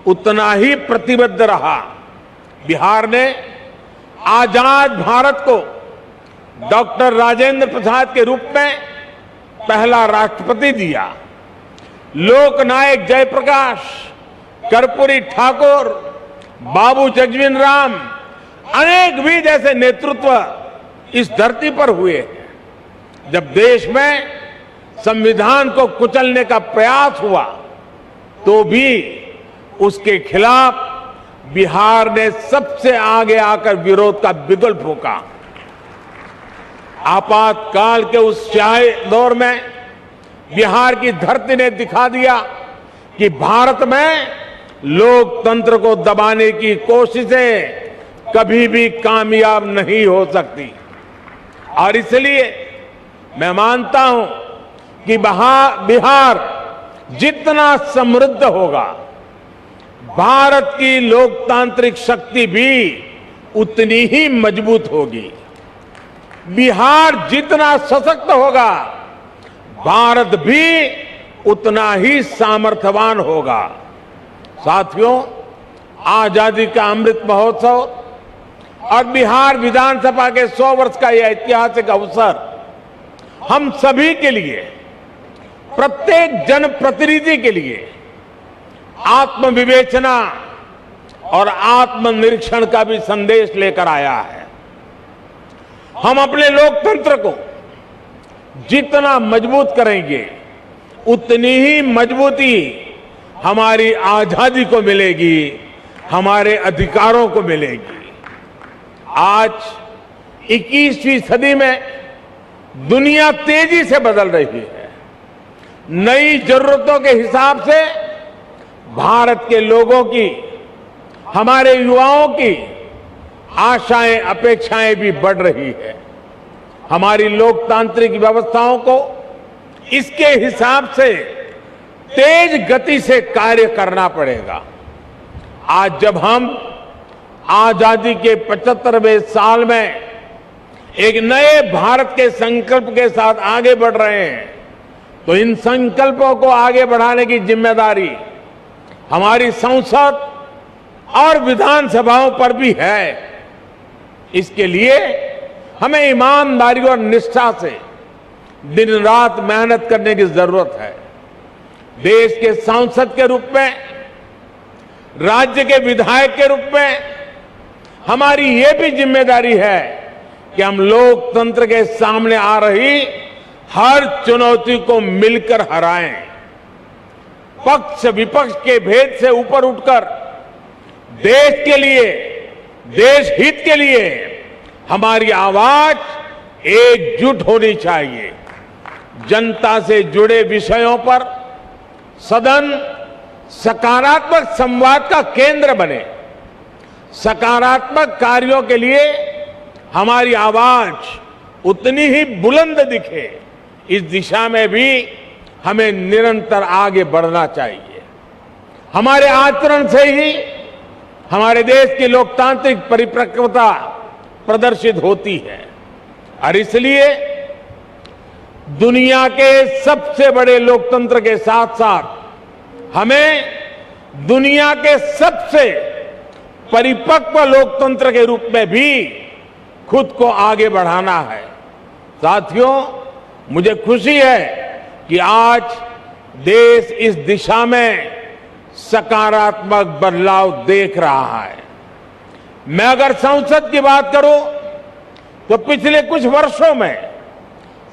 उतना ही प्रतिबद्ध रहा। बिहार ने आजाद भारत को डॉक्टर राजेंद्र प्रसाद के रूप में पहला राष्ट्रपति दिया। लोकनायक जयप्रकाश, कर्पूरी ठाकुर, बाबू जगजीवन राम, अनेक भी जैसे नेतृत्व इस धरती पर हुए। जब देश में संविधान को कुचलने का प्रयास हुआ तो भी उसके खिलाफ बिहार ने सबसे आगे आकर विरोध का बिगुल फूंका। आपातकाल के उस स्याही दौर में बिहार की धरती ने दिखा दिया कि भारत में लोकतंत्र को दबाने की कोशिशें कभी भी कामयाब नहीं हो सकती। और इसलिए मैं मानता हूं कि बिहार जितना समृद्ध होगा, भारत की लोकतांत्रिक शक्ति भी उतनी ही मजबूत होगी। बिहार जितना सशक्त होगा, भारत भी उतना ही सामर्थ्यवान होगा। साथियों, आजादी का अमृत महोत्सव और बिहार विधानसभा के 100 वर्ष का यह ऐतिहासिक अवसर हम सभी के लिए, प्रत्येक जनप्रतिनिधि के लिए आत्मविवेचना और आत्मनिरीक्षण का भी संदेश लेकर आया है। हम अपने लोकतंत्र को जितना मजबूत करेंगे, उतनी ही मजबूती हमारी आजादी को मिलेगी, हमारे अधिकारों को मिलेगी। आज 21वीं सदी में दुनिया तेजी से बदल रही है। नई जरूरतों के हिसाब से भारत के लोगों की, हमारे युवाओं की आशाएं, अपेक्षाएं भी बढ़ रही है। हमारी लोकतांत्रिक व्यवस्थाओं को इसके हिसाब से तेज गति से कार्य करना पड़ेगा। आज जब हम आजादी के 75वें साल में एक नए भारत के संकल्प के साथ आगे बढ़ रहे हैं, तो इन संकल्पों को आगे बढ़ाने की जिम्मेदारी हमारी संसद और विधानसभाओं पर भी है। इसके लिए हमें ईमानदारी और निष्ठा से दिन रात मेहनत करने की जरूरत है। देश के सांसद के रूप में, राज्य के विधायक के रूप में हमारी ये भी जिम्मेदारी है कि हम लोकतंत्र के सामने आ रही हर चुनौती को मिलकर हराएं। पक्ष विपक्ष के भेद से ऊपर उठकर देश के लिए, देश हित के लिए हमारी आवाज एकजुट होनी चाहिए। जनता से जुड़े विषयों पर सदन सकारात्मक संवाद का केंद्र बने। सकारात्मक कार्यों के लिए हमारी आवाज उतनी ही बुलंद दिखे, इस दिशा में भी हमें निरंतर आगे बढ़ना चाहिए। हमारे आचरण से ही हमारे देश की लोकतांत्रिक परिपक्वता प्रदर्शित होती है। और इसलिए दुनिया के सबसे बड़े लोकतंत्र के साथ साथ हमें दुनिया के सबसे परिपक्व लोकतंत्र के रूप में भी खुद को आगे बढ़ाना है। साथियों, मुझे खुशी है कि आज देश इस दिशा में सकारात्मक बदलाव देख रहा है। मैं अगर संसद की बात करूं तो पिछले कुछ वर्षों में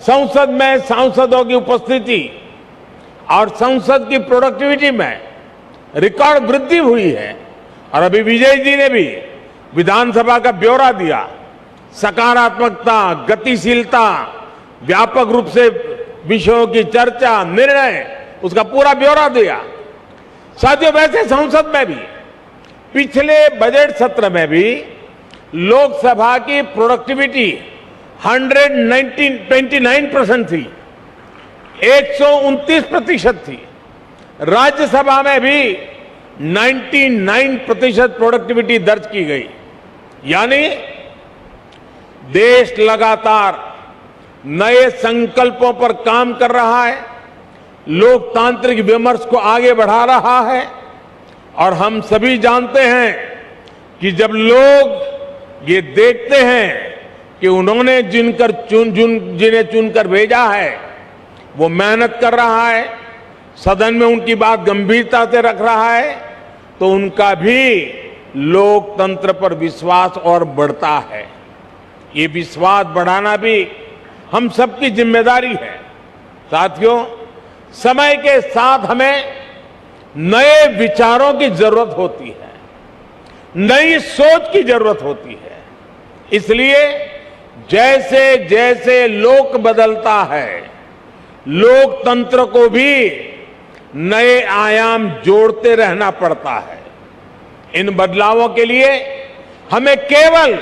संसद में सांसदों की उपस्थिति और संसद की प्रोडक्टिविटी में रिकॉर्ड वृद्धि हुई है। और अभी विजय जी ने भी विधानसभा का ब्यौरा दिया। सकारात्मकता, गतिशीलता, व्यापक रूप से विषयों की चर्चा, निर्णय, उसका पूरा ब्यौरा दिया। साथियों, वैसे संसद में भी पिछले बजट सत्र में भी लोकसभा की प्रोडक्टिविटी 129% थी, 129% थी। राज्यसभा में भी 99% प्रोडक्टिविटी दर्ज की गई। यानी देश लगातार नए संकल्पों पर काम कर रहा है, लोकतांत्रिक विमर्श को आगे बढ़ा रहा है। और हम सभी जानते हैं कि जब लोग ये देखते हैं कि उन्होंने जिन्हें चुनकर भेजा है वो मेहनत कर रहा है, सदन में उनकी बात गंभीरता से रख रहा है, तो उनका भी लोकतंत्र पर विश्वास और बढ़ता है। ये विश्वास बढ़ाना भी हम सबकी जिम्मेदारी है। साथियों, समय के साथ हमें नए विचारों की जरूरत होती है, नई सोच की जरूरत होती है। इसलिए जैसे जैसे लोक बदलता है, लोकतंत्र को भी नए आयाम जोड़ते रहना पड़ता है। इन बदलावों के लिए हमें केवल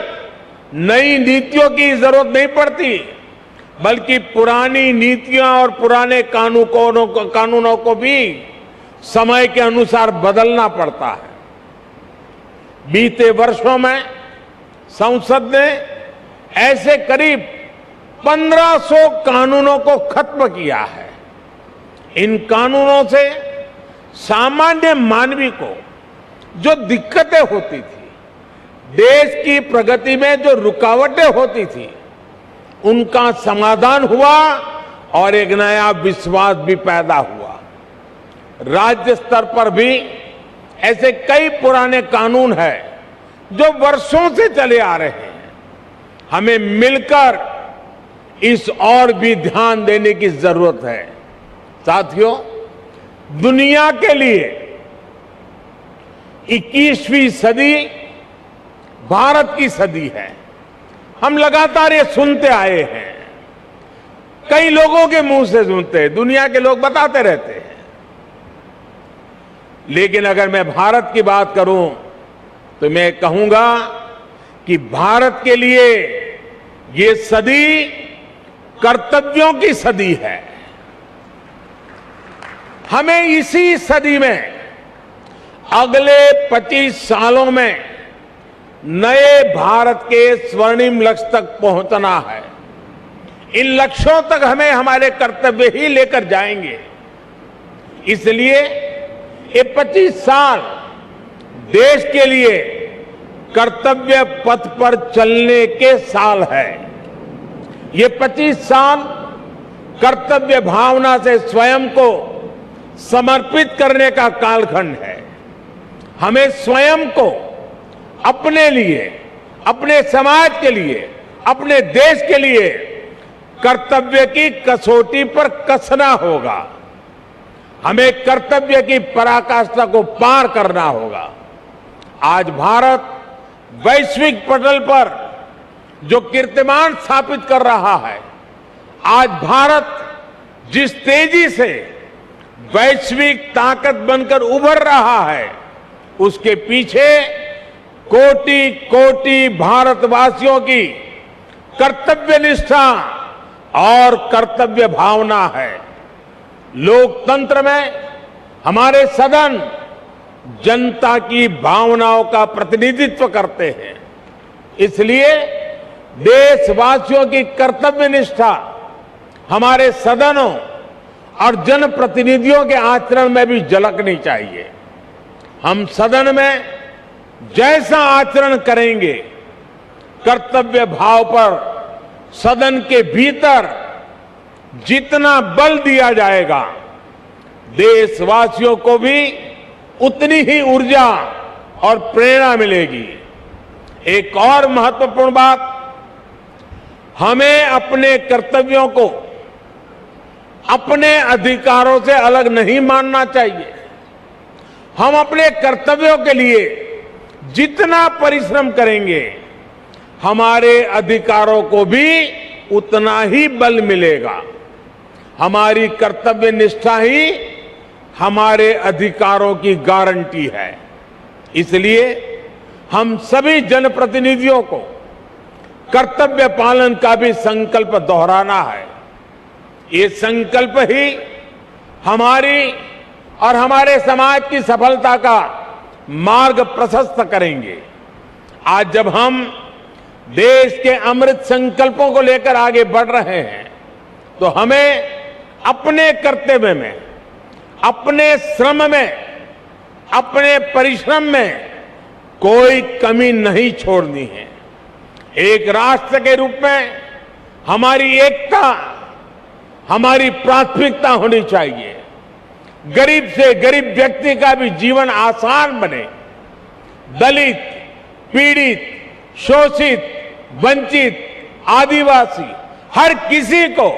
नई नीतियों की जरूरत नहीं पड़ती, बल्कि पुरानी नीतियां और पुराने कानूनों को भी समय के अनुसार बदलना पड़ता है। बीते वर्षों में संसद ने ऐसे करीब 1500 कानूनों को खत्म किया है। इन कानूनों से सामान्य मानवी को जो दिक्कतें होती थी, देश की प्रगति में जो रुकावटें होती थी, उनका समाधान हुआ और एक नया विश्वास भी पैदा हुआ। राज्य स्तर पर भी ऐसे कई पुराने कानून हैं जो वर्षों से चले आ रहे हैं। हमें मिलकर इस और भी ध्यान देने की जरूरत है। साथियों, दुनिया के लिए 21वीं सदी भारत की सदी है। हम लगातार ये सुनते आए हैं, कई लोगों के मुंह से सुनते हैं, दुनिया के लोग बताते रहते हैं। लेकिन अगर मैं भारत की बात करूं तो मैं कहूंगा कि भारत के लिए ये सदी कर्तव्यों की सदी है। हमें इसी सदी में अगले 25 सालों में नए भारत के स्वर्णिम लक्ष्य तक पहुंचना है। इन लक्ष्यों तक हमें हमारे कर्तव्य ही लेकर जाएंगे। इसलिए ये 25 साल देश के लिए कर्तव्य पथ पर चलने के साल है। ये 25 साल कर्तव्य भावना से स्वयं को समर्पित करने का कालखंड है। हमें स्वयं को अपने लिए, अपने समाज के लिए, अपने देश के लिए कर्तव्य की कसौटी पर कसना होगा। हमें कर्तव्य की पराकाष्ठा को पार करना होगा। आज भारत वैश्विक पटल पर जो कीर्तिमान स्थापित कर रहा है, आज भारत जिस तेजी से वैश्विक ताकत बनकर उभर रहा है, उसके पीछे कोटि कोटि भारतवासियों की कर्तव्य निष्ठा और कर्तव्य भावना है। लोकतंत्र में हमारे सदन जनता की भावनाओं का प्रतिनिधित्व करते हैं। इसलिए देशवासियों की कर्तव्य निष्ठा हमारे सदनों और जनप्रतिनिधियों के आचरण में भी झलकनी चाहिए। हम सदन में जैसा आचरण करेंगे, कर्तव्य भाव पर सदन के भीतर जितना बल दिया जाएगा, देशवासियों को भी उतनी ही ऊर्जा और प्रेरणा मिलेगी। एक और महत्वपूर्ण बात, हमें अपने कर्तव्यों को अपने अधिकारों से अलग नहीं मानना चाहिए। हम अपने कर्तव्यों के लिए जितना परिश्रम करेंगे, हमारे अधिकारों को भी उतना ही बल मिलेगा। हमारी कर्तव्य निष्ठा ही हमारे अधिकारों की गारंटी है। इसलिए हम सभी जनप्रतिनिधियों को कर्तव्य पालन का भी संकल्प दोहराना है। ये संकल्प ही हमारी और हमारे समाज की सफलता का मार्ग प्रशस्त करेंगे। आज जब हम देश के अमृत संकल्पों को लेकर आगे बढ़ रहे हैं तो हमें अपने कर्तव्य में, अपने श्रम में, अपने परिश्रम में कोई कमी नहीं छोड़नी है। एक राष्ट्र के रूप में हमारी एकता हमारी प्राथमिकता होनी चाहिए। गरीब से गरीब व्यक्ति का भी जीवन आसान बने। दलित, पीड़ित, शोषित, वंचित, आदिवासी, हर किसी को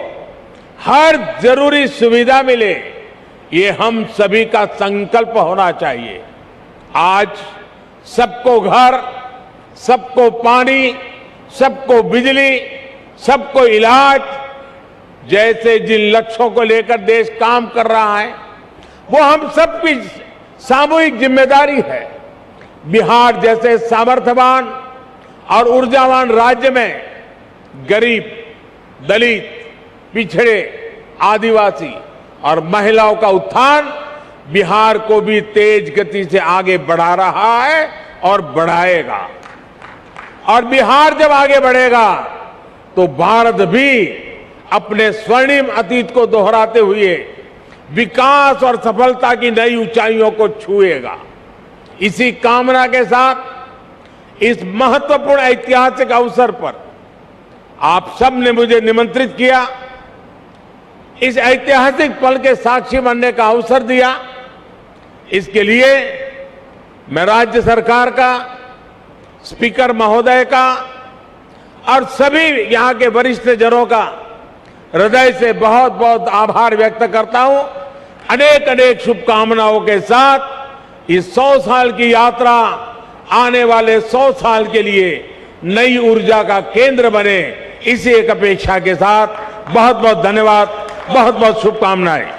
हर जरूरी सुविधा मिले, ये हम सभी का संकल्प होना चाहिए। आज सबको घर, सबको पानी, सबको बिजली, सबको इलाज जैसे जिन लक्ष्यों को लेकर देश काम कर रहा है वो हम सबकी सामूहिक जिम्मेदारी है। बिहार जैसे सामर्थ्यवान और ऊर्जावान राज्य में गरीब, दलित, पिछड़े, आदिवासी और महिलाओं का उत्थान बिहार को भी तेज गति से आगे बढ़ा रहा है और बढ़ाएगा। और बिहार जब आगे बढ़ेगा तो भारत भी अपने स्वर्णिम अतीत को दोहराते हुए विकास और सफलता की नई ऊंचाइयों को छुएगा। इसी कामना के साथ इस महत्वपूर्ण ऐतिहासिक अवसर पर आप सब ने मुझे निमंत्रित किया, इस ऐतिहासिक पल के साक्षी बनने का अवसर दिया। इसके लिए मैं राज्य सरकार का, स्पीकर महोदय का और सभी यहाँ के वरिष्ठ जनों का हृदय से बहुत बहुत आभार व्यक्त करता हूं। अनेक अनेक शुभकामनाओं के साथ इस 100 साल की यात्रा आने वाले 100 साल के लिए नई ऊर्जा का केंद्र बने, इसी एक अपेक्षा के साथ बहुत बहुत धन्यवाद, बहुत बहुत शुभकामनाएं।